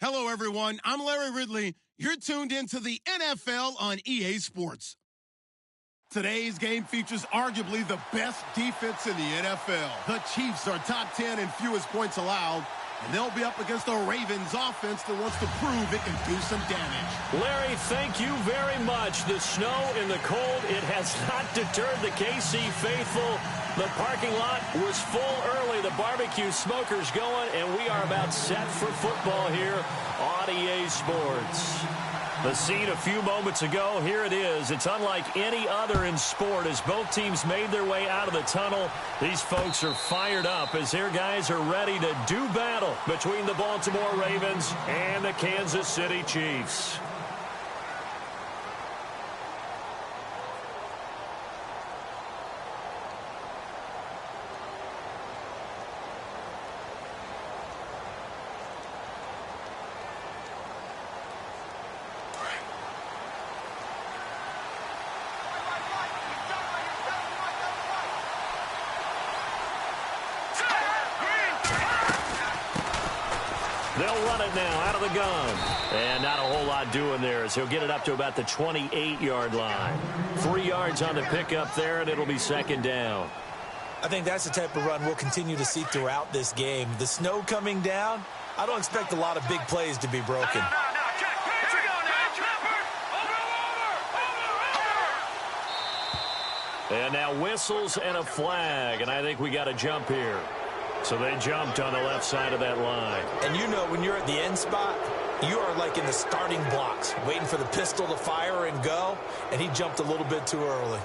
Hello, everyone. I'm Larry Ridley. You're tuned into the NFL on EA Sports. Today's game features arguably the best defense in the NFL. The Chiefs are top 10 in fewest points allowed, and they'll be up against a Ravens offense that wants to prove it can do some damage. Larry, thank you very much. The snow and the cold, it has not deterred the KC faithful. The parking lot was full early. The barbecue smoker's going, and we are about set for football here on EA Sports. The scene a few moments ago, here it is. It's unlike any other in sport as both teams made their way out of the tunnel. These folks are fired up as their guys are ready to do battle between the Baltimore Ravens and the Kansas City Chiefs. They'll run it now out of the gun. And not a whole lot doing there as he'll get it up to about the 28-yard line. 3 yards on the pickup there, and it'll be second down. I think that's the type of run we'll continue to see throughout this game. The snow coming down, I don't expect a lot of big plays to be broken. And now whistles and a flag, and I think we got a jump here. So they jumped on the left side of that line. And you know when you're at the end spot, you are like in the starting blocks, waiting for the pistol to fire and go, and he jumped a little bit too early.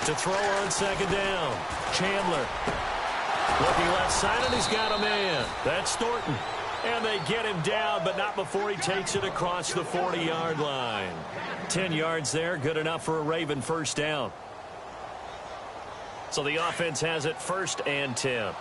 To throw on second down, Chandler. Looking left side, and he's got a man. That's Thornton. And they get him down, but not before he takes it across the 40-yard line. 10 yards there, good enough for a Raven first down. So the offense has it first and 10.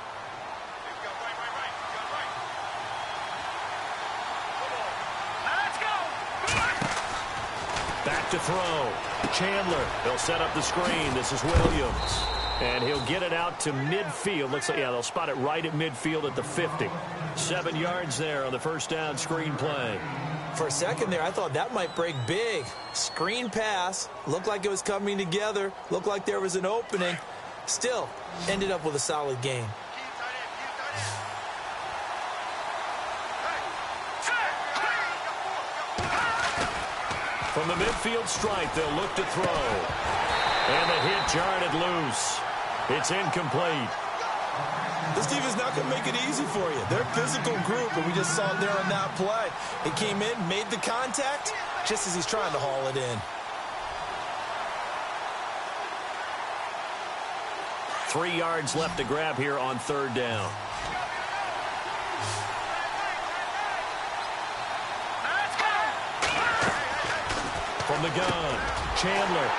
Back to throw. Chandler, they'll set up the screen. This is Williams. And he'll get it out to midfield. Looks like, yeah, they'll spot it right at midfield at the 50. 7 yards there on the first down screen play. For a second there, I thought that might break big. Screen pass. Looked like it was coming together. Looked like there was an opening. Still, ended up with a solid game. From the midfield stripe, they'll look to throw. And the hit jarred it loose. It's incomplete. This defense not going to make it easy for you. They're a physical group, and we just saw it there on that play. It came in, made the contact, just as he's trying to haul it in. 3 yards left to grab here on third down. From the gun, Chandler.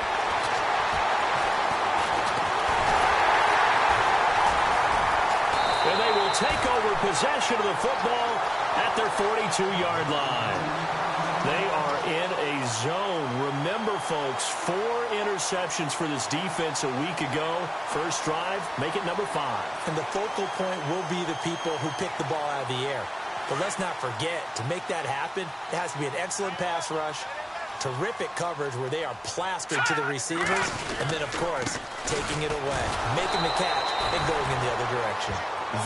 And they will take over possession of the football at their 42-yard line. They are in a zone. Remember, folks, 4 interceptions for this defense a week ago. First drive, make it number 5. And the focal point will be the people who pick the ball out of the air. But let's not forget, to make that happen, it has to be an excellent pass rush, terrific coverage where they are plastered to the receivers, and then, of course, taking it away, making the catch, and going in the other direction.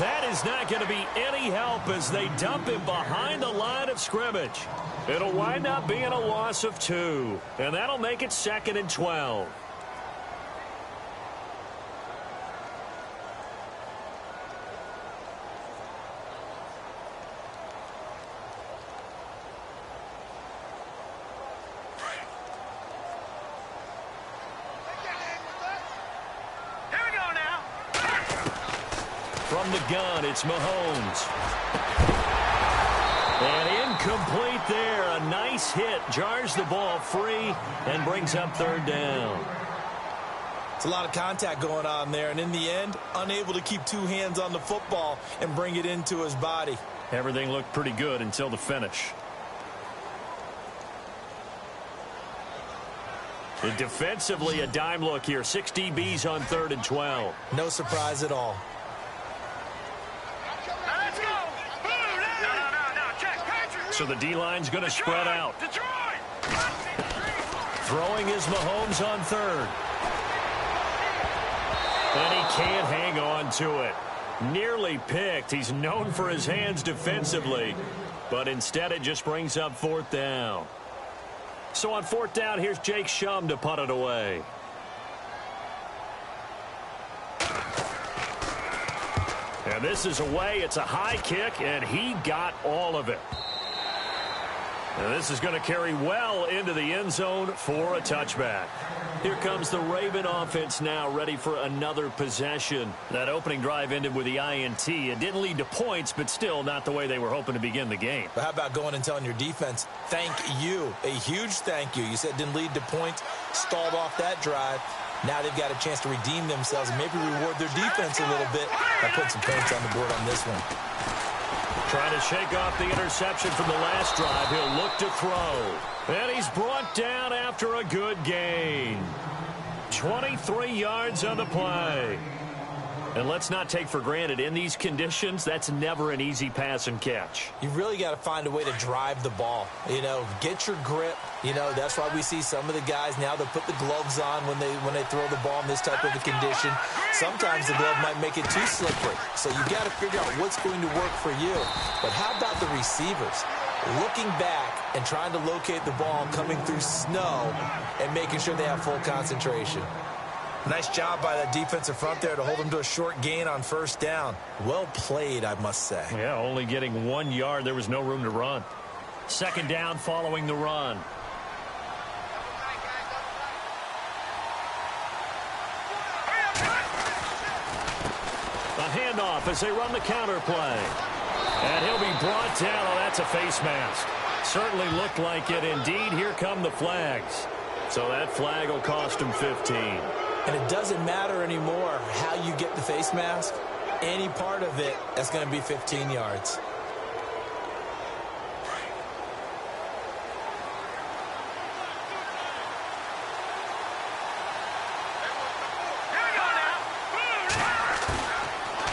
That is not going to be any help as they dump him behind the line of scrimmage. It'll wind up being a loss of 2, and that'll make it 2nd and 12. From the gun, it's Mahomes. And incomplete there. A nice hit. Jars the ball free and brings up third down. It's a lot of contact going on there, and in the end, unable to keep 2 hands on the football and bring it into his body. Everything looked pretty good until the finish. And defensively, a dime look here. 6 DBs on 3rd and 12. No surprise at all. So the D-line's going to spread out. Throwing is Mahomes on 3rd. And he can't hang on to it. Nearly picked. He's known for his hands defensively. But instead it just brings up 4th down. So on 4th down, here's Jake Shum to punt it away. And this is away. It's a high kick, and he got all of it. And this is going to carry well into the end zone for a touchback. Here comes the Raven offense now, ready for another possession. That opening drive ended with the INT. It didn't lead to points, but still not the way they were hoping to begin the game. But how about going and telling your defense, thank you, a huge thank you. You said it didn't lead to points, stalled off that drive. Now they've got a chance to redeem themselves and maybe reward their defense a little bit by putting some points on the board on this one. Trying to shake off the interception from the last drive. He'll look to throw. And he's brought down after a good gain. 23 yards on the play. And let's not take for granted, in these conditions, that's never an easy pass and catch. You really got to find a way to drive the ball. You know, get your grip. You know, that's why we see some of the guys now that put the gloves on when they throw the ball in this type of a condition. Sometimes the glove might make it too slippery. So you got to figure out what's going to work for you. But how about the receivers? Looking back and trying to locate the ball coming through snow and making sure they have full concentration. Nice job by that defensive front there to hold them to a short gain on 1st down. Well played, I must say. Yeah, only getting 1 yard. There was no room to run. 2nd down following the run. A handoff as they run the counter play. And he'll be brought down. Oh, that's a face mask. Certainly looked like it. Indeed, here come the flags. So that flag will cost him 15. And it doesn't matter anymore how you get the face mask. Any part of it, that's going to be 15 yards.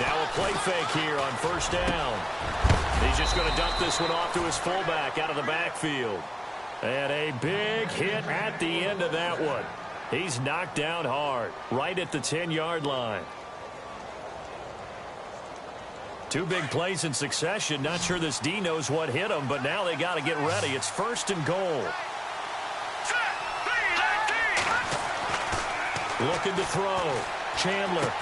Now a play fake here on 1st down. He's just going to dump this one off to his fullback out of the backfield. And a big hit at the end of that one. He's knocked down hard, right at the 10-yard line. 2 big plays in succession. Not sure this D knows what hit him, but now they got to get ready. It's 1st and goal. Looking to throw. Chandler.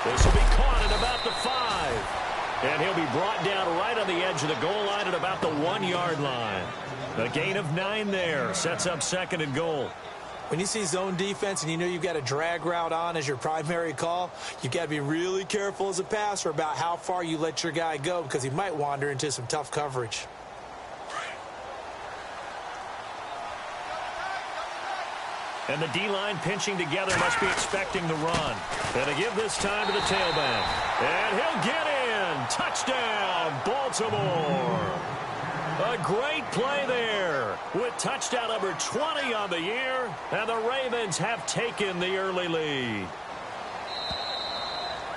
This will be caught at about the 5. And he'll be brought down right on the edge of the goal line at about the 1-yard line. A gain of 9 there. Sets up 2nd and goal. When you see zone defense and you know you've got a drag route on as your primary call, you've got to be really careful as a passer about how far you let your guy go because he might wander into some tough coverage. And the D-line pinching together must be expecting the run. And to give this time to the tailback. And he'll get in. Touchdown, Baltimore. A great play there with touchdown number 20 on the year, and the Ravens have taken the early lead.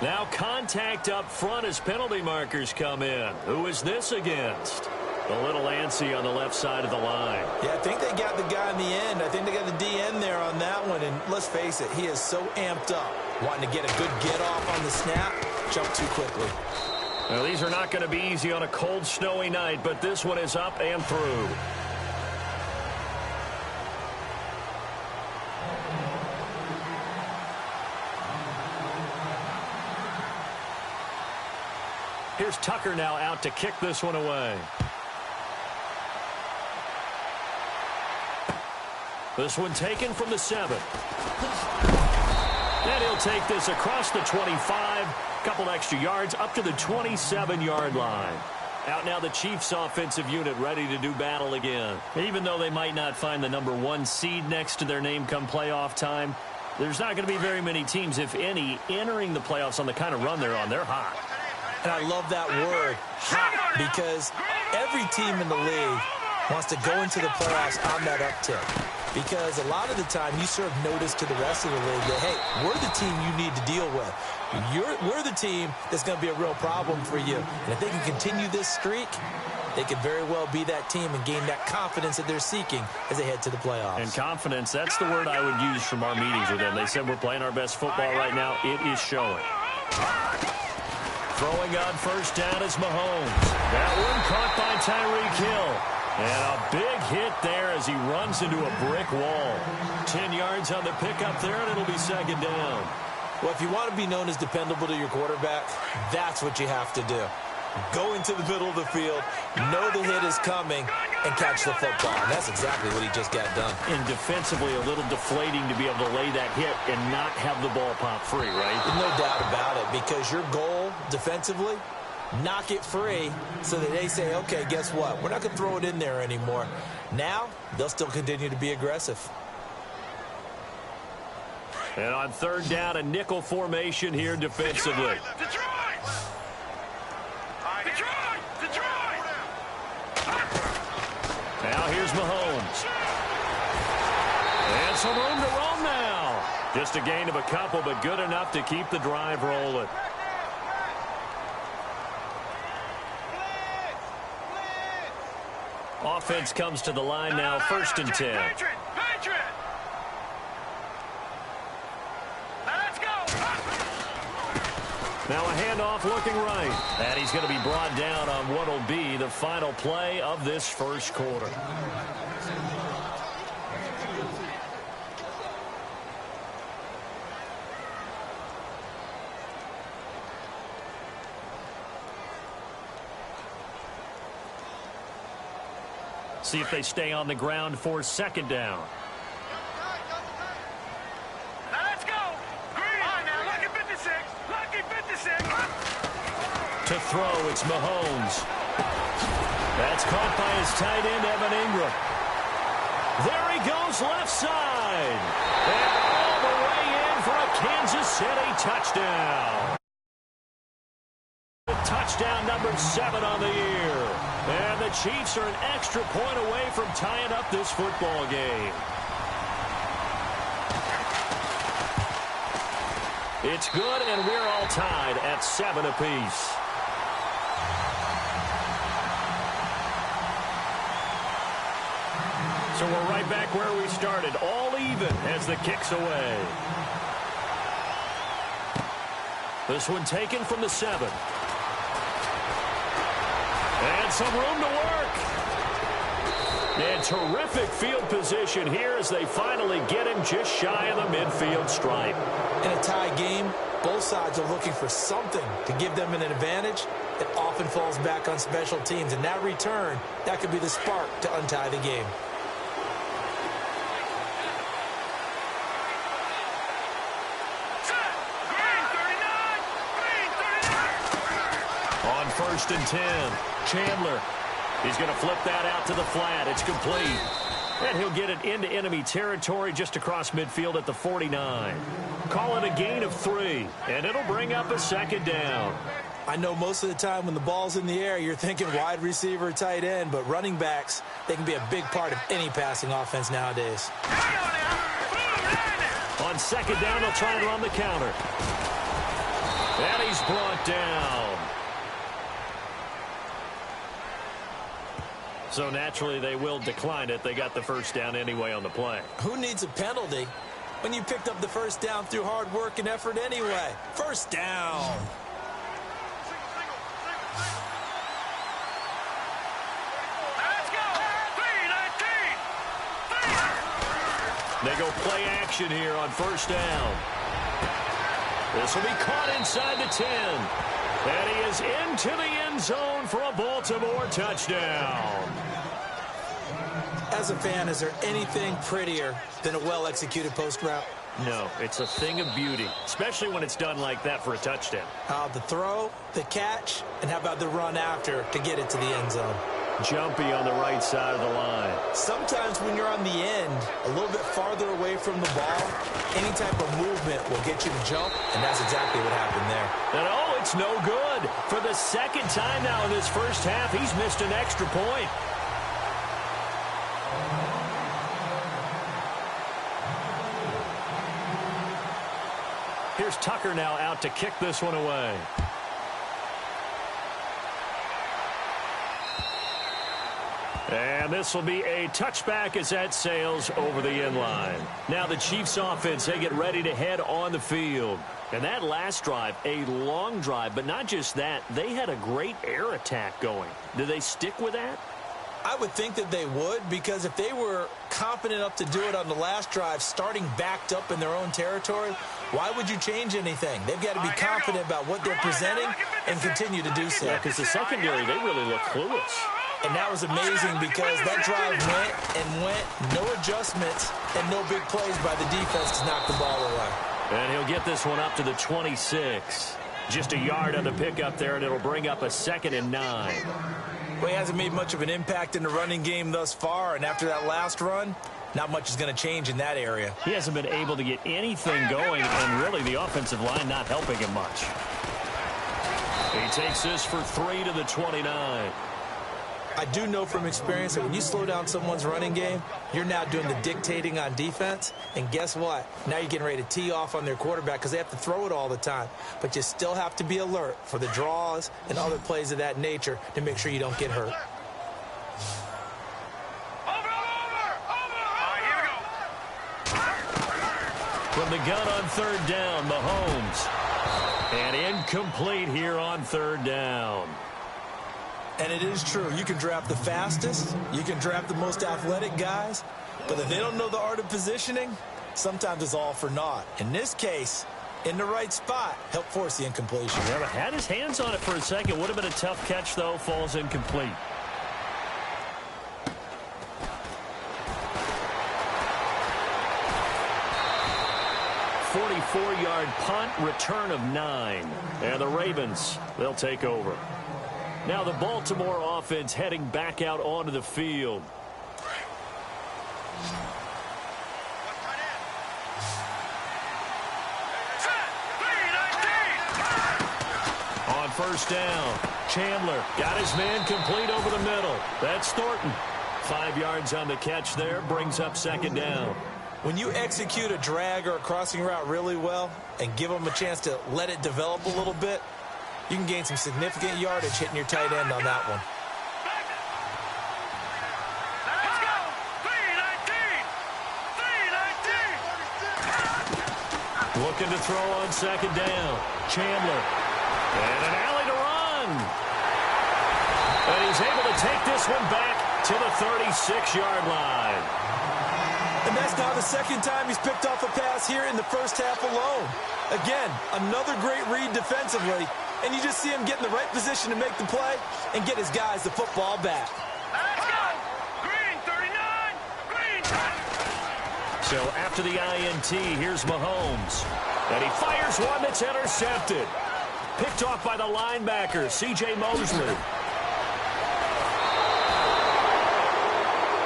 Now contact up front as penalty markers come in. Who is this against? A little antsy on the left side of the line. Yeah, I think they got the guy in the end. I think they got the DN there on that one, and let's face it, he is so amped up, wanting to get a good get off on the snap, jump too quickly. Now, these are not going to be easy on a cold, snowy night, but this one is up and through. Here's Tucker now out to kick this one away. This one taken from the 7. And he'll take this across the 25. Couple extra yards up to the 27-yard line. Out now the Chiefs offensive unit ready to do battle again. Even though they might not find the number 1 seed next to their name come playoff time, there's not going to be very many teams, if any, entering the playoffs on the kind of run they're on. They're hot. And I love that word, hot, because every team in the league wants to go into the playoffs on that uptick. Because a lot of the time you serve notice to the rest of the league that, hey, we're the team you need to deal with. We're the team that's going to be a real problem for you. And if they can continue this streak, they could very well be that team and gain that confidence that they're seeking as they head to the playoffs. And confidence, that's the word I would use from our meetings with them. They said we're playing our best football right now. It is showing. Throwing on first down is Mahomes. That one caught by Tyreek Hill. And a big hit there as he runs into a brick wall. 10 yards on the pickup there, and it'll be second down. Well, if you want to be known as dependable to your quarterback, that's what you have to do. Go into the middle of the field, know the hit is coming, and catch the football. And that's exactly what he just got done. And defensively, a little deflating to be able to lay that hit and not have the ball pop free, right? No doubt about it, because your goal defensively, knock it free so that they say, okay, guess what? We're not going to throw it in there anymore. Now, they'll still continue to be aggressive. And on third down, a nickel formation here defensively. Now here's Mahomes. And some room to roam now. Just a gain of a couple, but good enough to keep the drive rolling. Offense comes to the line now, first and 10. Now a handoff looking right. And he's going to be brought down on what will be the final play of this first quarter. See if they stay on the ground for second down. To throw, it's Mahomes. That's caught by his tight end, Evan Ingram. There he goes, left side. And all the way in for a Kansas City touchdown. Touchdown number 7 on the year. And the Chiefs are an extra point away from tying up this football game. It's good, and we're all tied at 7 apiece. So we're right back where we started, all even as the kick's away. This one taken from the 7. And some room to work. And terrific field position here as they finally get him just shy of the midfield stripe. In a tie game, both sides are looking for something to give them an advantage. It often falls back on special teams. And that return, that could be the spark to untie the game. On first and 10, Chandler. He's going to flip that out to the flat. It's complete. And he'll get it into enemy territory just across midfield at the 49. Call it a gain of 3, and it'll bring up a second down. I know most of the time when the ball's in the air, you're thinking wide receiver, tight end, but running backs, they can be a big part of any passing offense nowadays. On second down, they'll try and run the counter. And he's brought down. So naturally, they will decline it. They got the first down anyway on the play. Who needs a penalty when you picked up the first down through hard work and effort anyway? First down. They go play action here on first down. This will be caught inside the 10. And he is into the end zone for a Baltimore touchdown. As a fan, is there anything prettier than a well-executed post route? No, it's a thing of beauty, especially when it's done like that for a touchdown. The throw, the catch, and how about the run after to get it to the end zone? Jumpy on the right side of the line. Sometimes when you're on the end, a little bit farther away from the ball, any type of movement will get you to jump, and that's exactly what happened there. And oh, it's no good. For the second time now in this first half, he's missed an extra point. Here's Tucker now out to kick this one away. And this will be a touchback as that sails over the end line. Now the Chiefs offense, they get ready to head on the field. And that last drive, a long drive, but not just that, they had a great air attack going. Do they stick with that? I would think that they would, because if they were confident enough to do it on the last drive, starting backed up in their own territory, why would you change anything? They've got to be confident about what they're presenting and continue to do so. Yeah, because the secondary, they really look clueless. And that was amazing because that drive went and went, no adjustments, and no big plays by the defense to knock the ball away. And he'll get this one up to the 26. Just a yard on the pickup there, and it'll bring up a 2nd and 9. Well, he hasn't made much of an impact in the running game thus far, and after that last run, not much is going to change in that area. He hasn't been able to get anything going, and really the offensive line not helping him much. He takes this for 3 to the 29. I do know from experience that when you slow down someone's running game, you're now doing the dictating on defense. And guess what? Now you're getting ready to tee off on their quarterback because they have to throw it all the time. But you still have to be alert for the draws and other plays of that nature to make sure you don't get hurt. From the gun on 3rd down, Mahomes. And incomplete here on 3rd down. And it is true. You can draft the fastest. You can draft the most athletic guys. But if they don't know the art of positioning, sometimes it's all for naught. In this case, in the right spot, help force the incompletion. Yeah, but had his hands on it for a second. Would have been a tough catch, though. Falls incomplete. A 44-yard punt, return of 9. And the Ravens, they'll take over. Now the Baltimore offense heading back out onto the field. On 1st down, Chandler got his man complete over the middle. That's Thornton. 5 yards on the catch there, brings up 2nd down. When you execute a drag or a crossing route really well and give them a chance to let it develop a little bit, you can gain some significant yardage hitting your tight end on that one. Let's go! 319! Looking to throw on 2nd down. Chandler. And an alley to run. And he's able to take this one back to the 36-yard line. And that's now the 2nd time he's picked off a pass here in the first half alone. Again, another great read defensively. And you just see him get in the right position to make the play and get his guys the football back. Let's go! Green, 39! Green! So after the INT, here's Mahomes. And he fires one that's intercepted. Picked off by the linebacker, C.J. Mosley.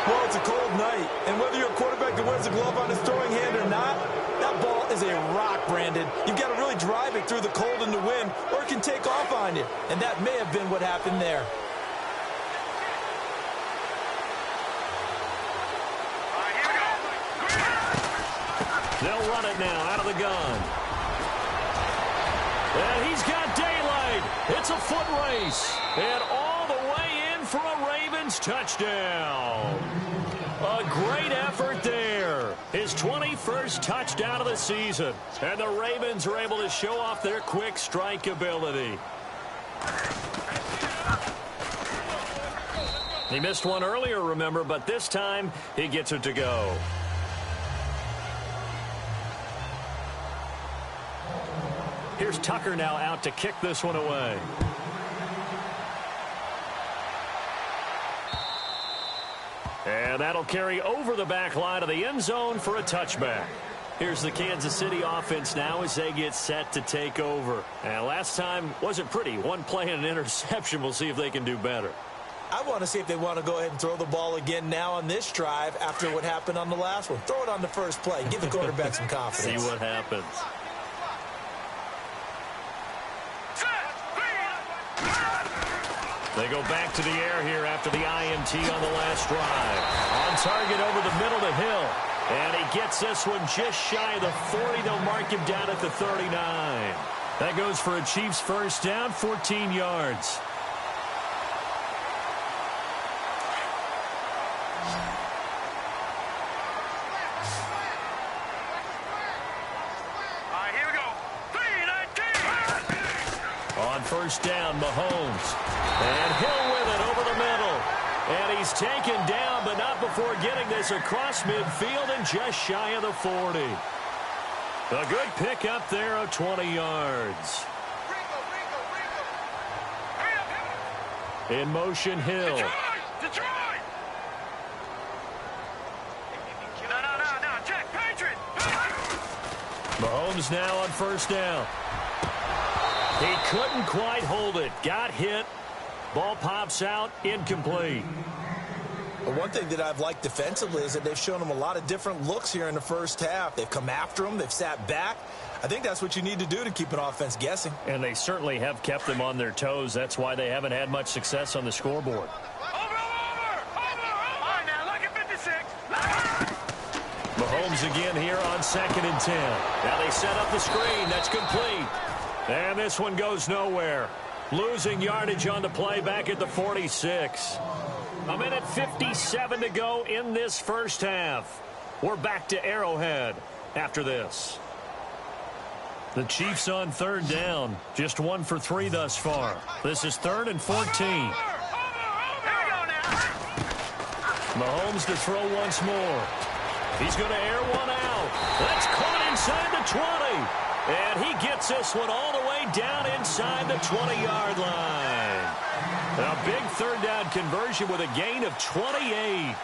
Well, it's a cold night, and whether you're a quarterback that wears a glove on his throwing hand or not, that ball is a rock, Brandon. You've got to really drive it through the cold and the wind, or it can take off on you. And that may have been what happened there. All right, here we go. They'll run it now out of the gun. And he's got daylight. It's a foot race. And all the way in for a Ravens touchdown. A great effort there. His 21st touchdown of the season. And the Ravens are able to show off their quick strike ability. He missed one earlier, remember, but this time he gets it to go. Here's Tucker now out to kick this one away. And that'll carry over the back line of the end zone for a touchback. Here's the Kansas City offense now as they get set to take over. And last time wasn't pretty. One play and an interception. We'll see if they can do better. I want to see if they want to go ahead and throw the ball again now on this drive after what happened on the last one. Throw it on the first play. Give the quarterback some confidence. See what happens. They go back to the air here after the INT on the last drive. On target over the middle to Hill. And he gets this one just shy of the 40. They'll mark him down at the 39. That goes for a Chiefs first down, 14 yards. Here we go. 3-19. On first down, Mahomes. And Hill with it over the middle. And he's taken down, but not before getting this across midfield and just shy of the 40. A good pick up there of 20 yards. In motion, Hill. Detroit! No, Jack, Patriot! Mahomes now on first down. He couldn't quite hold it. Got hit. Ball pops out. Incomplete. But one thing that I've liked defensively is that they've shown him a lot of different looks here in the first half. They've come after him. They've sat back. I think that's what you need to do to keep an offense guessing. And they certainly have kept them on their toes. That's why they haven't had much success on the scoreboard. Over! All right, now, look at 56. Mahomes again here on 2nd and 10. Now they set up the screen. That's complete. And this one goes nowhere. Losing yardage on the play back at the 46. A minute 57 to go in this first half. We're back to Arrowhead after this. The Chiefs on third down. Just 1 for 3 thus far. This is 3rd and 14. Here we go now. Mahomes to throw once more. He's going to air one out. That's caught inside the 20. And he gets this one all the way down inside the 20-yard line. A big third down conversion with a gain of 28.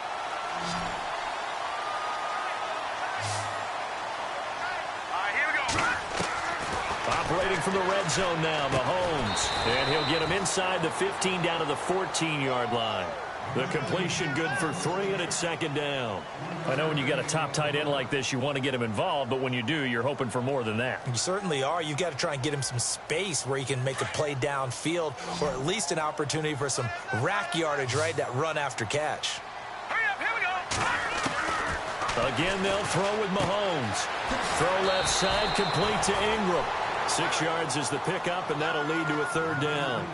Operating from the red zone now, Mahomes. And he'll get him inside the 15 down to the 14-yard line. The completion good for 3, and it's 2nd down. I know when you got a top tight end like this, you want to get him involved, but when you do, you're hoping for more than that. You certainly are. You've got to try and get him some space where he can make a play downfield, or at least an opportunity for some rack yardage, right? That run after catch. Hurry up, here we go. Again, they'll throw with Mahomes. Throw left side, complete to Ingram. 6 yards is the pickup, and that'll lead to a 3rd down.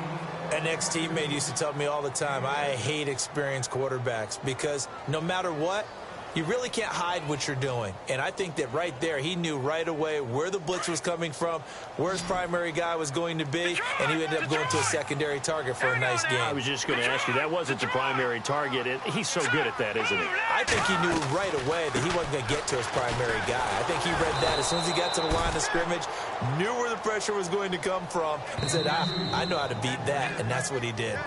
An ex-teammate used to tell me all the time, I hate experienced quarterbacks because no matter what, you really can't hide what you're doing. And I think that right there, he knew right away where the blitz was coming from, where his primary guy was going to be, and he ended up going to a secondary target for a nice game. I was just going to ask you, that wasn't the primary target. He's so good at that, isn't he? I think he knew right away that he wasn't going to get to his primary guy. I think he read that as soon as he got to the line of scrimmage, knew where the pressure was going to come from, and said, I know how to beat that, and that's what he did.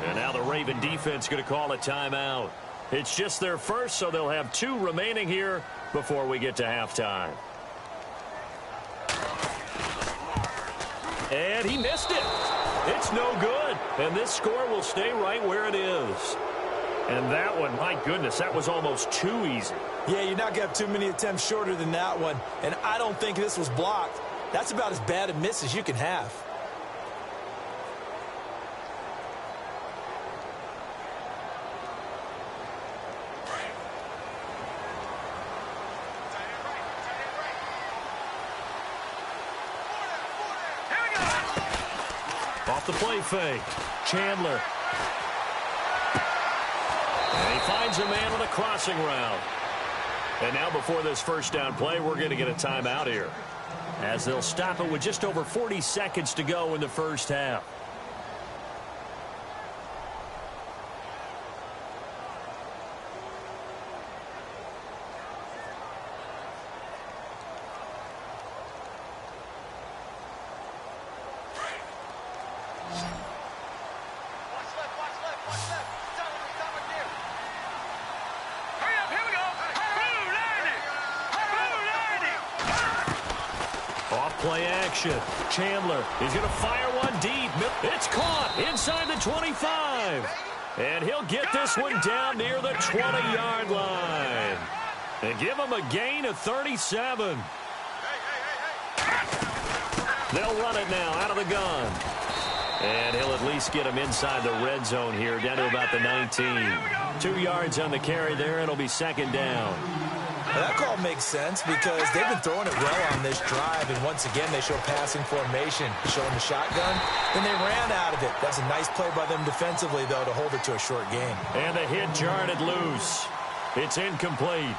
And now the Raven defense going to call a timeout. It's just their first, so they'll have 2 remaining here before we get to halftime. And he missed it. It's no good. And this score will stay right where it is. And that one, my goodness, that was almost too easy. Yeah, you're not going to have too many attempts shorter than that one. And I don't think this was blocked. That's about as bad a miss as you can have. Off the play fake. Chandler. And he finds a man on a crossing route. And now before this first down play, we're going to get a timeout here, as they'll stop it with just over 40 seconds to go in the first half. Play action. Chandler is going to fire one deep. It's caught inside the 25. And he'll get this one down near the 20-yard line. And give him a gain of 37. They'll run it now out of the gun. And he'll at least get him inside the red zone here, down to about the 19. 2 yards on the carry there, and it'll be second down. Well, that call makes sense because they've been throwing it well on this drive, and once again they show passing formation, showing the shotgun. Then they ran out of it. That's a nice play by them defensively, though, to hold it to a short gain. And the hit jarred it loose. It's incomplete.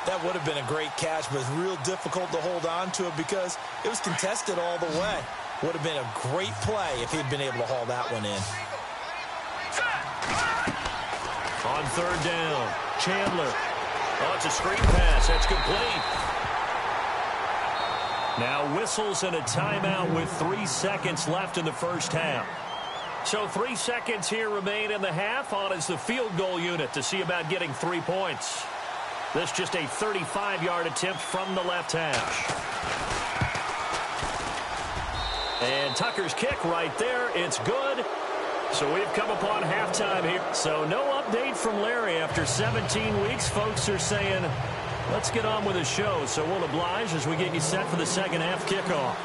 That would have been a great catch, but it's real difficult to hold on to it because it was contested all the way. Would have been a great play if he'd been able to haul that one in. On third down, Chandler. Oh, it's a screen pass. That's complete. Now whistles and a timeout with 3 seconds left in the first half. So 3 seconds here remain in the half. On is the field goal unit to see about getting 3 points. This just a 35-yard attempt from the left hash. And Tucker's kick right there. It's good. So we've come upon halftime here. So no update from Larry after 17 weeks. Folks are saying, let's get on with the show. So we'll oblige as we get you set for the second half kickoff.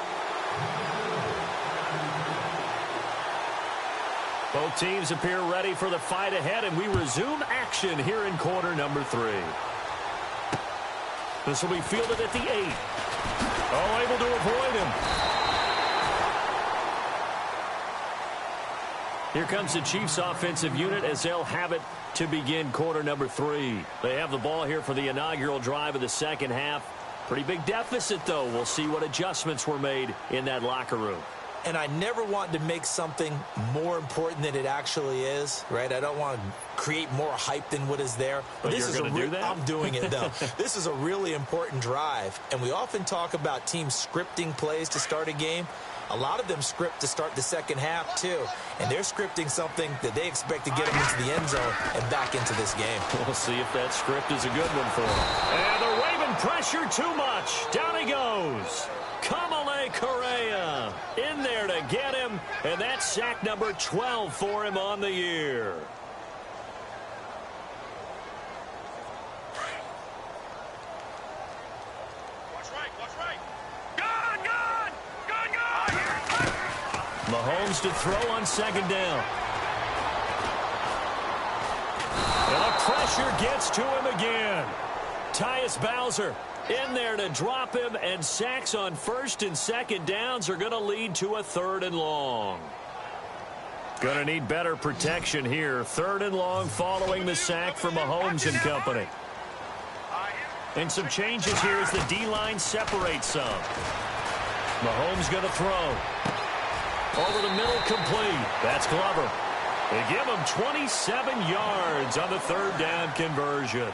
Both teams appear ready for the fight ahead, and we resume action here in quarter number 3. This will be fielded at the 8. Oh, able to avoid him. Here comes the Chiefs offensive unit as they'll have it to begin quarter number 3. They have the ball here for the inaugural drive of the second half. Pretty big deficit, though. We'll see what adjustments were made in that locker room. And I never want to make something more important than it actually is, right? I don't want to create more hype than what is there. But this is going to do that? I'm doing it, though. This is a really important drive. And we often talk about teams scripting plays to start a game. A lot of them script to start the second half, too. And they're scripting something that they expect to get them into the end zone and back into this game. We'll see if that script is a good one for them. And the Raven pressure too much. Down he goes. Kamale Correa in there to get him. And that's sack number 12 for him on the year. Mahomes to throw on second down. And the pressure gets to him again. Tyus Bowser in there to drop him, and sacks on first and second downs are going to lead to a third and long. Going to need better protection here. Third and long following the sack from Mahomes and company. And some changes here as the D-line separates some. Mahomes going to throw. Over the middle, complete. That's Glover. They give him 27 yards on the third down conversion.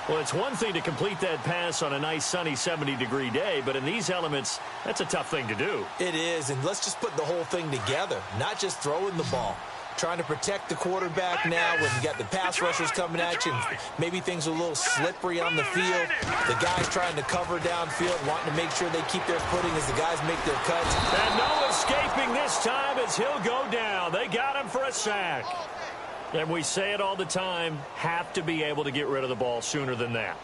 Well, it's one thing to complete that pass on a nice sunny 70-degree day, but in these elements, that's a tough thing to do. It is, and let's just put the whole thing together, not just throwing the ball. Trying to protect the quarterback now when you got the pass rushers coming at you. Maybe things are a little slippery on the field. The guys trying to cover downfield, wanting to make sure they keep their footing as the guys make their cuts. And no escaping this time as he'll go down. They got him for a sack. And we say it all the time, have to be able to get rid of the ball sooner than that.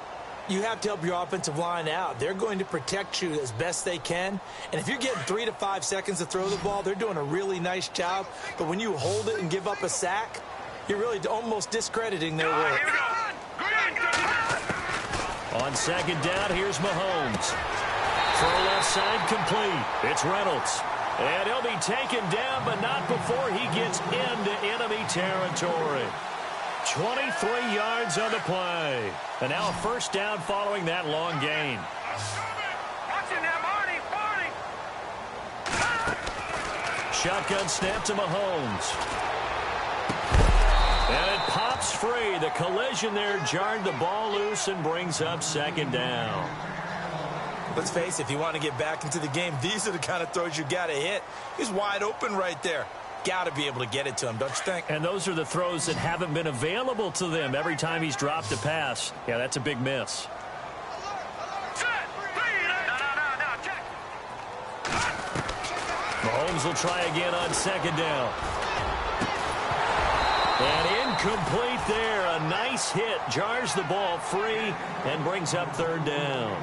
You have to help your offensive line out. They're going to protect you as best they can. And if you're getting 3 to 5 seconds to throw the ball, they're doing a really nice job. But when you hold it and give up a sack, you're really almost discrediting their work. On second down, here's Mahomes. Throw left side complete. It's Reynolds. And he'll be taken down, but not before he gets into enemy territory. 23 yards on the play. And now a first down following that long gain. Shotgun snap to Mahomes. And it pops free. The collision there jarred the ball loose and brings up second down. Let's face it, if you want to get back into the game, these are the kind of throws you got to hit. He's wide open right there. Got to be able to get it to him, don't you think? And those are the throws that haven't been available to them every time he's dropped a pass. Yeah, that's a big miss. Mahomes will try again on second down. And incomplete there. A nice hit. Jars the ball free and brings up third down.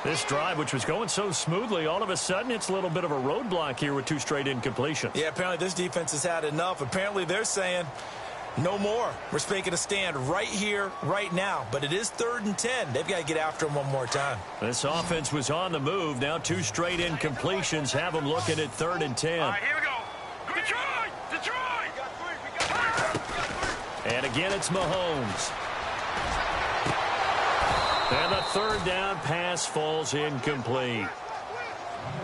This drive, which was going so smoothly, all of a sudden it's a little bit of a roadblock here with 2 straight incompletions. Yeah, apparently this defense has had enough. Apparently they're saying no more. We're making a stand right here, right now. But it is 3rd and 10. They've got to get after him one more time. This offense was on the move. Now 2 straight incompletions have them looking at 3rd and 10. All right, here we go. Detroit! Detroit! And again, it's Mahomes. And the 3rd down pass falls incomplete.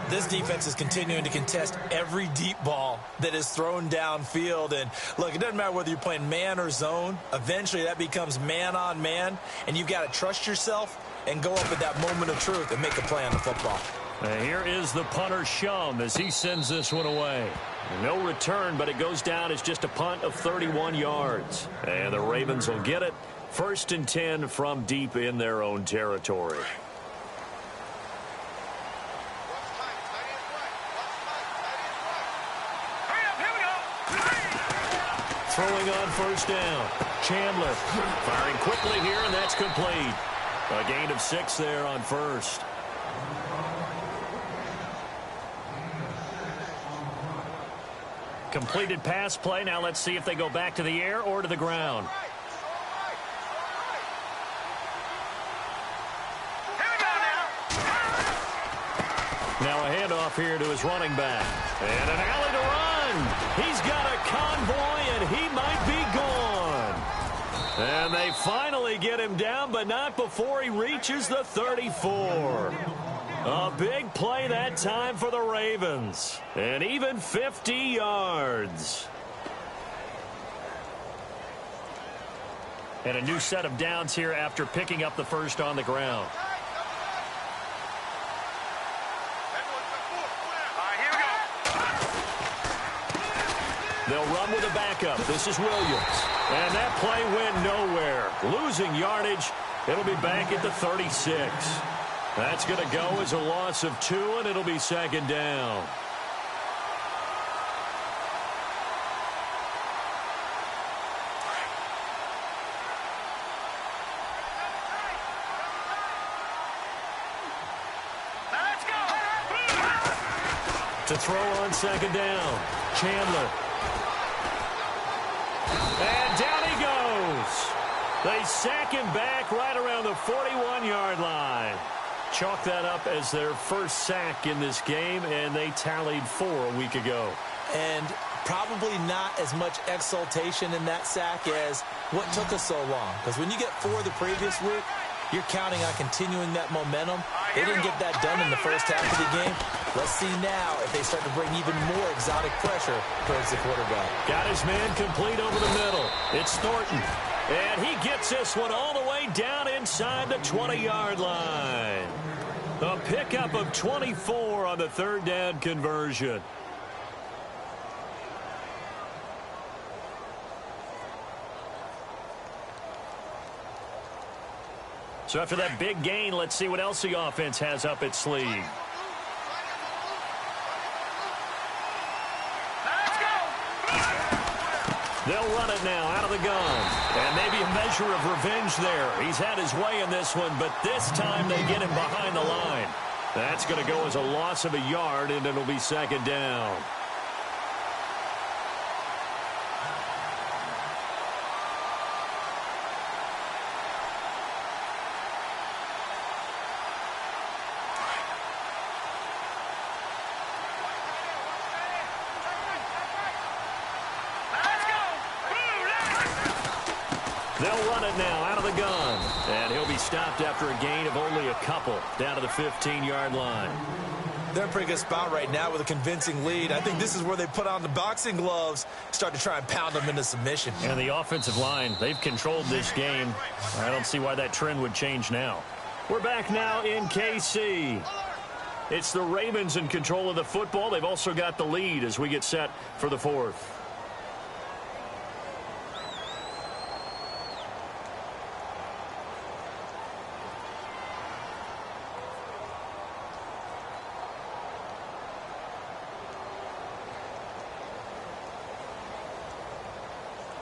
This defense is continuing to contest every deep ball that is thrown downfield. And, look, it doesn't matter whether you're playing man or zone. Eventually, that becomes man on man. And you've got to trust yourself and go up at that moment of truth and make a play on the football. Here is the punter, Shum, as he sends this one away. No return, but it goes down as just a punt of 31 yards. And the Ravens will get it. 1st and 10 from deep in their own territory. Throwing on 1st down. Chandler firing quickly here, and that's complete. A gain of 6 there on 1st. Completed pass play. Now let's see if they go back to the air or to the ground. Now a handoff here to his running back. And an alley to run. He's got a convoy, and he might be gone. And they finally get him down, but not before he reaches the 34. A big play that time for the Ravens. And even 50 yards. And a new set of downs here after picking up the 1st on the ground. They'll run with a backup. This is Williams. And that play went nowhere. Losing yardage. It'll be back at the 36. That's going to go as a loss of 2, and it'll be 2nd down. Let's go! To throw on 2nd down. Chandler. And down he goes. They sack him back right around the 41-yard line. Chalk that up as their first sack in this game, and they tallied 4 a week ago. And probably not as much exultation in that sack as what took us so long. Because when you get 4 the previous week, you're counting on continuing that momentum. They didn't get that done in the first half of the game. Let's see now if they start to bring even more exotic pressure towards the quarterback. Got his man complete over the middle. It's Thornton. And he gets this one all the way down inside the 20-yard line. A pickup of 24 on the 3rd down conversion. So after that big gain, let's see what else the offense has up its sleeve. They'll run it now out of the gun. And maybe a measure of revenge there. He's had his way in this one, but this time they get him behind the line. That's going to go as a loss of a yard, and it'll be 2nd down. They'll run it now out of the gun. And he'll be stopped after a gain of only a couple down to the 15-yard line. They're in a pretty good spot right now with a convincing lead. I think this is where they put on the boxing gloves, start to try and pound them into submission. And the offensive line, they've controlled this game. I don't see why that trend would change now. We're back now in KC. It's the Ravens in control of the football. They've also got the lead as we get set for the 4th.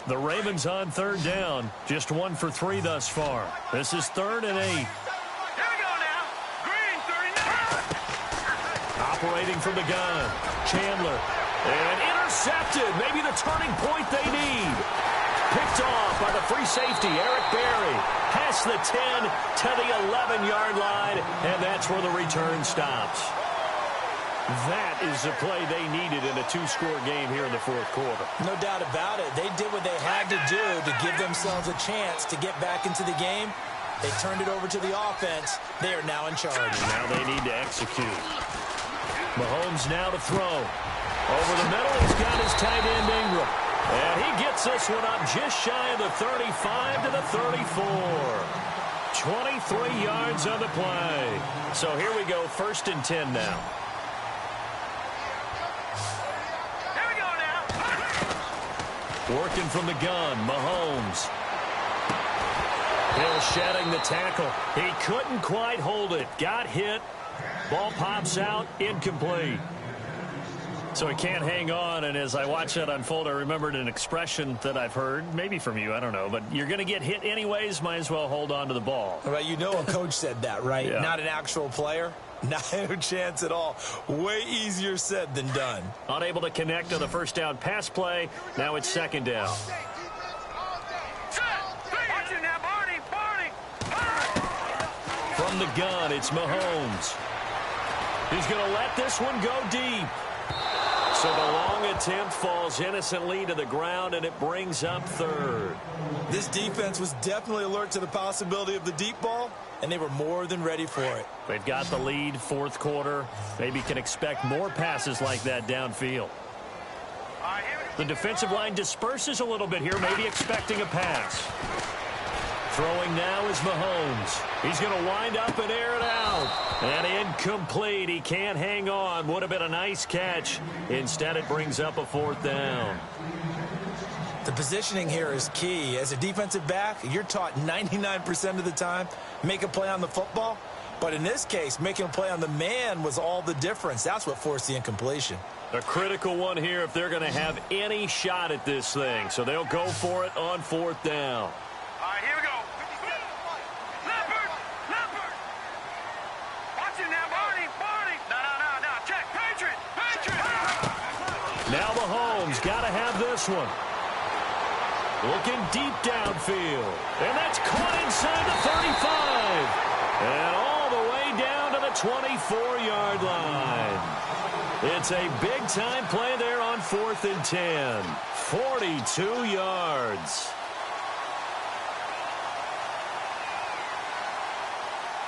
The Ravens on third down. Just 1 for 3 thus far. This is 3rd and 8. Here we go now. Green 39. Operating from the gun. Chandler. And intercepted. Maybe the turning point they need. Picked off by the free safety, Eric Berry. Past the 10 to the 11-yard line, and that's where the return stops. That is the play they needed in a 2-score game here in the 4th quarter. No doubt about it. They did what they had to do to give themselves a chance to get back into the game. They turned it over to the offense. They are now in charge. And now they need to execute. Mahomes now to throw. Over the middle, he's got his tight end Ingram. And he gets this one up just shy of the 35 to the 34. 23 yards on the play. So here we go, 1st and 10 now. Working from the gun, Mahomes. Hill shedding the tackle. He couldn't quite hold it. Got hit. Ball pops out, incomplete. So he can't hang on, and as I watch that unfold, I remembered an expression that I've heard, maybe from you, I don't know, but you're going to get hit anyways, might as well hold on to the ball. Right, you know a coach said that, right? Yeah. Not an actual player. No chance at all. Way easier said than done. Unable to connect on the first down pass play. Now it's 2nd down. Watch it now, Barney. From the gun, it's Mahomes. He's going to let this one go deep. So the long attempt falls innocently to the ground, and it brings up 3rd. This defense was definitely alert to the possibility of the deep ball, and they were more than ready for it. They've got the lead, 4th quarter. Maybe can expect more passes like that downfield. The defensive line disperses a little bit here, maybe expecting a pass. Throwing now is Mahomes. He's going to wind up and air it out. And incomplete. He can't hang on. Would have been a nice catch. Instead, it brings up a 4th down. The positioning here is key. As a defensive back, you're taught 99% of the time, make a play on the football. But in this case, making a play on the man was all the difference. That's what forced the incompletion. A critical one here if they're going to have any shot at this thing. So they'll go for it on 4th down. All right, here we go. Leopard. Watch it now, Barney. No. Check. Patriot. Now Mahomes got to have this one. Looking deep downfield. And that's caught inside the 35. And all the way down to the 24-yard line. It's a big-time play there on 4th and 10. 42 yards.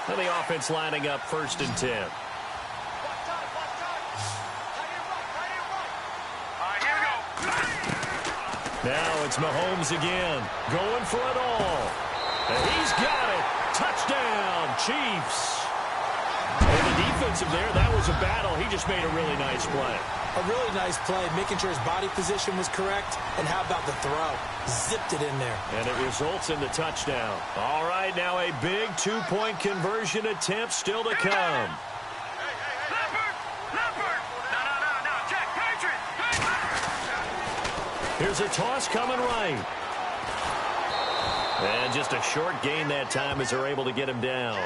And the offense lining up 1st and 10. Now it's Mahomes again, going for it all. And he's got it. Touchdown, Chiefs. And the defensive there, that was a battle. He just made a really nice play. A really nice play, making sure his body position was correct. And how about the throw? Zipped it in there. And it results in the touchdown. All right, now a big 2-point conversion attempt still to come. Here's a toss coming right. And just a short gain that time as they're able to get him down.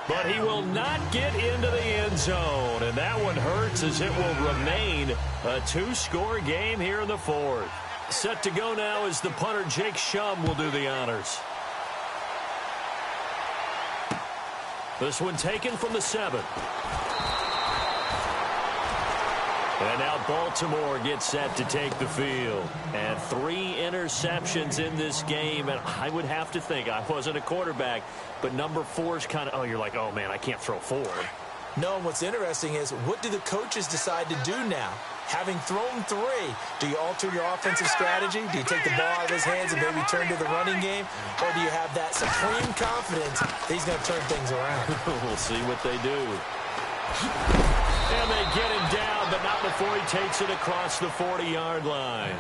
But he will not get into the end zone. And that one hurts as it will remain a 2-score game here in the 4th. Set to go now as the punter Jake Shum will do the honors. This one taken from the 7. And now Baltimore gets set to take the field. And 3 interceptions in this game. And I would have to think, I wasn't a quarterback, but number 4 is kind of, oh, you're like, oh, man, I can't throw 4. No, and what's interesting is, what do the coaches decide to do now? Having thrown 3, do you alter your offensive strategy? Do you take the ball out of his hands and maybe turn to the running game? Or do you have that supreme confidence that he's going to turn things around? We'll see what they do. And they get him down, but not before he takes it across the 40-yard line.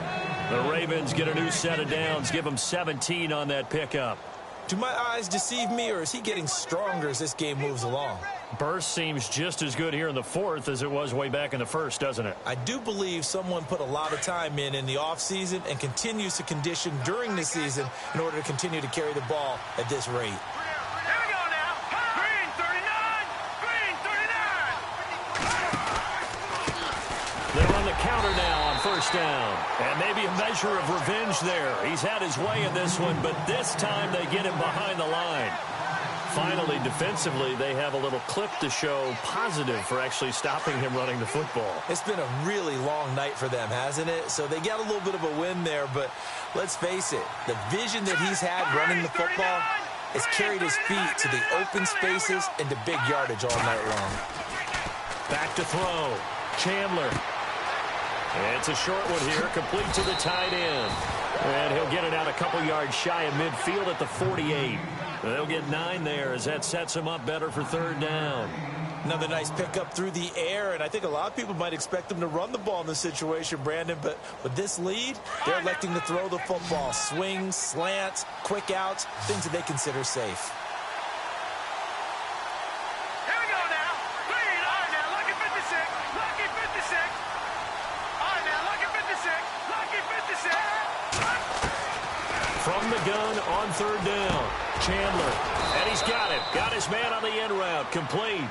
The Ravens get a new set of downs, give him 17 on that pickup. Do my eyes deceive me, or is he getting stronger as this game moves along? Burst seems just as good here in the fourth as it was way back in the first, doesn't it? I do believe someone put a lot of time in the offseason and continues to condition during the season in order to continue to carry the ball at this rate. Here we go now. Green 39. Green 39. They're on the counter now on first down. And maybe a measure of revenge there. He's had his way in this one, but this time they get him behind the line. Finally, defensively, they have a little clip to show positive for actually stopping him running the football. It's been a really long night for them, hasn't it? So they got a little bit of a win there, but let's face it, the vision that he's had running the football has carried his feet to the open spaces and to big yardage all night long. Back to throw. Chandler. It's a short one here, complete to the tight end. And he'll get it out a couple yards shy of midfield at the 48. They'll get 9 there as that sets him up better for third down. Another nice pickup through the air, and I think a lot of people might expect them to run the ball in this situation, Brandon, but with this lead, they're electing to throw the football. Swings, slants, quick outs, things that they consider safe. Here we go now. Green. All right now. Lucky 56. Lucky 56. All right now. Lucky 56. Lucky 56. From the gun on third down. Chandler. And he's got it. Got his man on the end route. Complete.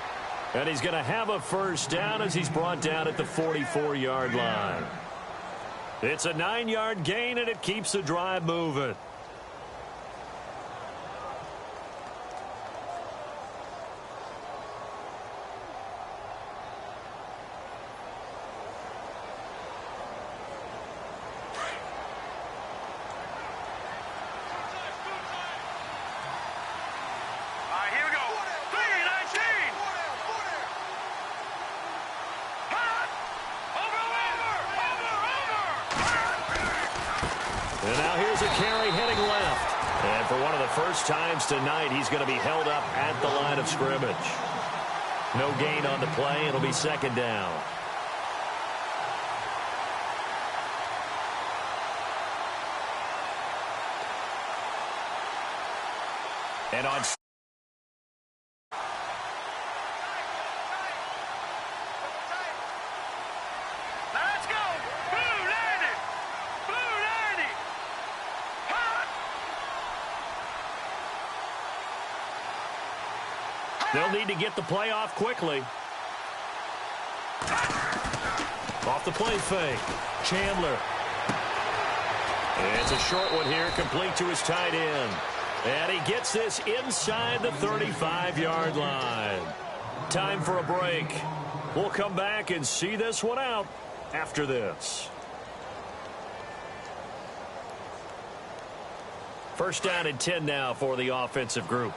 And he's going to have a first down as he's brought down at the 44-yard line. It's a 9-yard gain, and it keeps the drive moving. And now here's a carry heading left. And for one of the first times tonight, he's going to be held up at the line of scrimmage. No gain on the play. It'll be second down. And on... Let's go. Blue 90. Blue 90. Hot. They'll need to get the play off quickly. Off the play fake. Chandler. It's a short one here, complete to his tight end. And he gets this inside the 35-yard line. Time for a break. We'll come back and see this one out after this. First down and 10 now for the offensive group.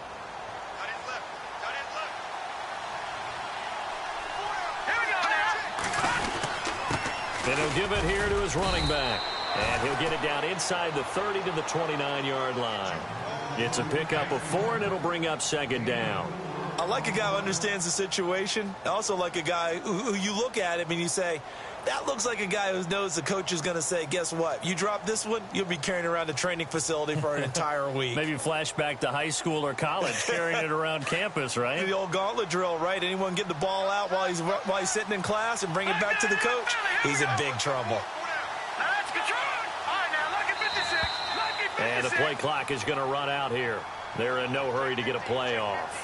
And he'll give it here to his running back. And he'll get it down inside the 30 to the 29-yard line. It's a pickup of 4, and it'll bring up second down. I like a guy who understands the situation. I also like a guy who you look at him and you say, that looks like a guy who knows the coach is going to say, guess what? You drop this one, you'll be carrying around a training facility for an entire week. Maybe flashback to high school or college, carrying it around campus, right? The old gauntlet drill, right? Anyone get the ball out while he's sitting in class and bring it back to the coach? He's in big trouble. That's control. All right, now, lucky 56. Lucky 56. And the play clock is going to run out here. They're in no hurry to get a play off.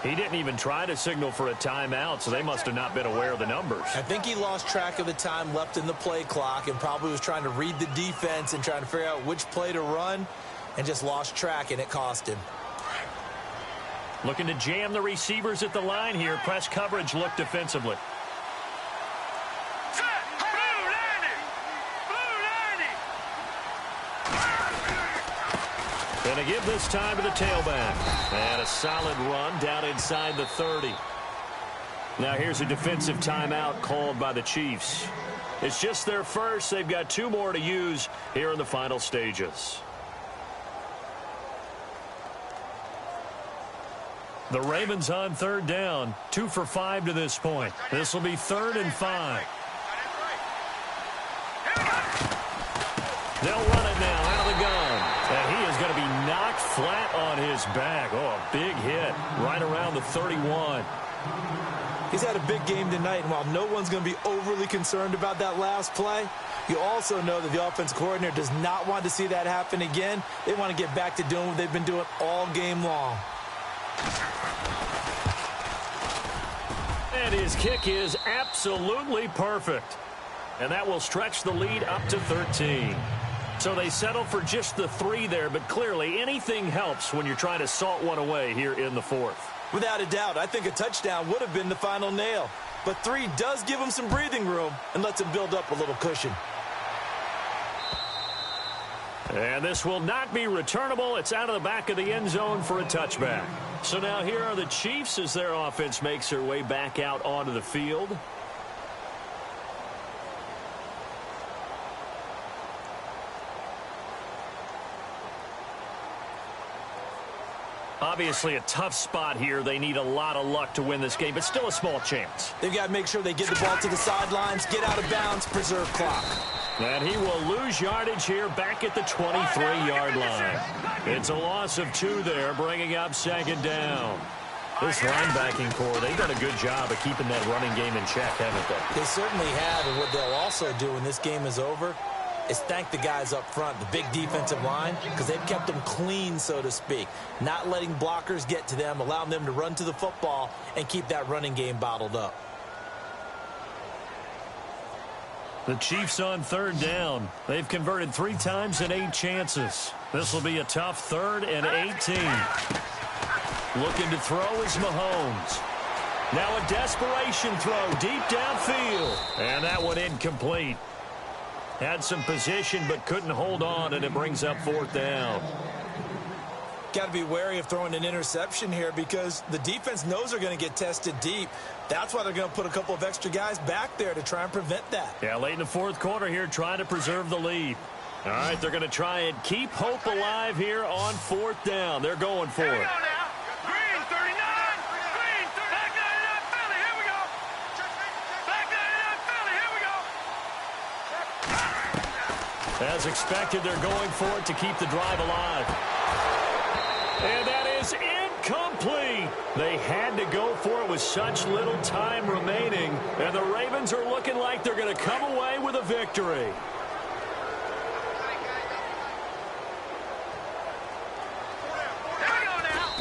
He didn't even try to signal for a timeout, so they must have not been aware of the numbers. I think he lost track of the time left in the play clock and probably was trying to read the defense and trying to figure out which play to run and just lost track, and it cost him. Looking to jam the receivers at the line here. Press coverage look defensively. Set. Blue 90. Blue 90. And to give this time to the tailback. And a solid run down inside the 30. Now here's a defensive timeout called by the Chiefs. It's just their first. They've got 2 more to use here in the final stages. The Ravens on third down. 2 for 5 to this point. This will be 3rd and 5. They'll run it now out of the gun. And he is going to be knocked flat on his back. Oh, a big hit right around the 31. He's had a big game tonight, and while no one's going to be overly concerned about that last play, you also know that the offense coordinator does not want to see that happen again. They want to get back to doing what they've been doing all game long. And his kick is absolutely perfect. And that will stretch the lead up to 13. So they settle for just the 3 there, but clearly anything helps when you're trying to salt one away here in the 4th. Without a doubt, I think a touchdown would have been the final nail. But 3 does give him some breathing room and lets him build up a little cushion. And this will not be returnable. It's out of the back of the end zone for a touchback. So now here are the Chiefs as their offense makes their way back out onto the field. Obviously a tough spot here. They need a lot of luck to win this game, but still a small chance. They've got to make sure they get the ball to the sidelines, get out of bounds, preserve clock. And he will lose yardage here back at the 23-yard line. It's a loss of 2 there, bringing up 2nd down. This linebacking core, they've done a good job of keeping that running game in check, haven't they? They certainly have, and what they'll also do when this game is over is thank the guys up front, the big defensive line, because they've kept them clean, so to speak. Not letting blockers get to them, allowing them to run to the football and keep that running game bottled up. The Chiefs on 3rd down. They've converted 3 times in 8 chances. This will be a tough 3rd and 18. Looking to throw is Mahomes. Now a desperation throw deep downfield. And that one incomplete. Had some position but couldn't hold on, and it brings up 4th down. Got to be wary of throwing an interception here because the defense knows they're going to get tested deep. That's why they're going to put a couple of extra guys back there to try and prevent that. Yeah, late in the 4th quarter here, trying to preserve the lead. All right, they're going to try and keep hope alive here on 4th down. They're going for it. Green, 39. Green, back 99, Philly. Here we go. Back 99, Philly. Here we go. As expected, they're going for it to keep the drive alive. And that is incomplete. They had to go for it with such little time remaining. And the Ravens are looking like they're going to come away with a victory.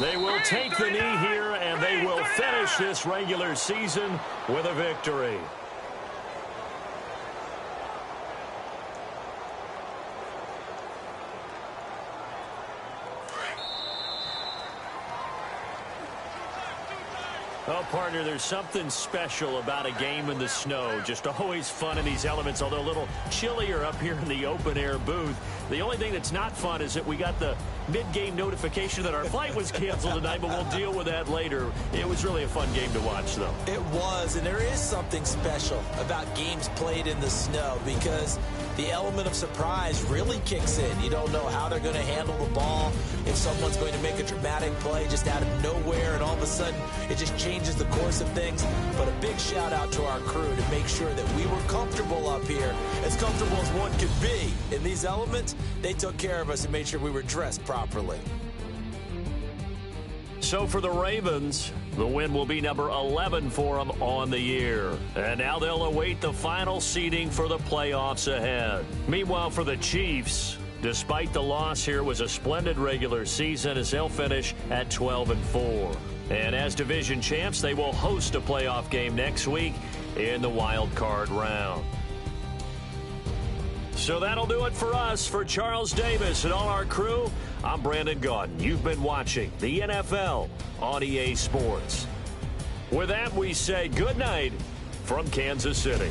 They will take the knee here, and they will finish this regular season with a victory. Oh, partner, there's something special about a game in the snow. Just always fun in these elements, although a little chillier up here in the open-air booth. The only thing that's not fun is that we got the mid-game notification that our flight was canceled tonight, but we'll deal with that later. It was really a fun game to watch, though. It was, and there is something special about games played in the snow because the element of surprise really kicks in. You don't know how they're going to handle the ball, if someone's going to make a dramatic play just out of nowhere, and all of a sudden it just changes the course of things. But a big shout out to our crew to make sure that we were comfortable up here, as comfortable as one could be. In these elements, they took care of us and made sure we were dressed properly. So for the Ravens, the win will be number 11 for them on the year. And now they'll await the final seeding for the playoffs ahead. Meanwhile, for the Chiefs, despite the loss here, was a splendid regular season as they'll finish at 12-4. And as division champs, they will host a playoff game next week in the wild card round. So that'll do it for us. For Charles Davis and all our crew, I'm Brandon Gaudin. You've been watching the NFL on EA Sports. With that, we say good night from Kansas City.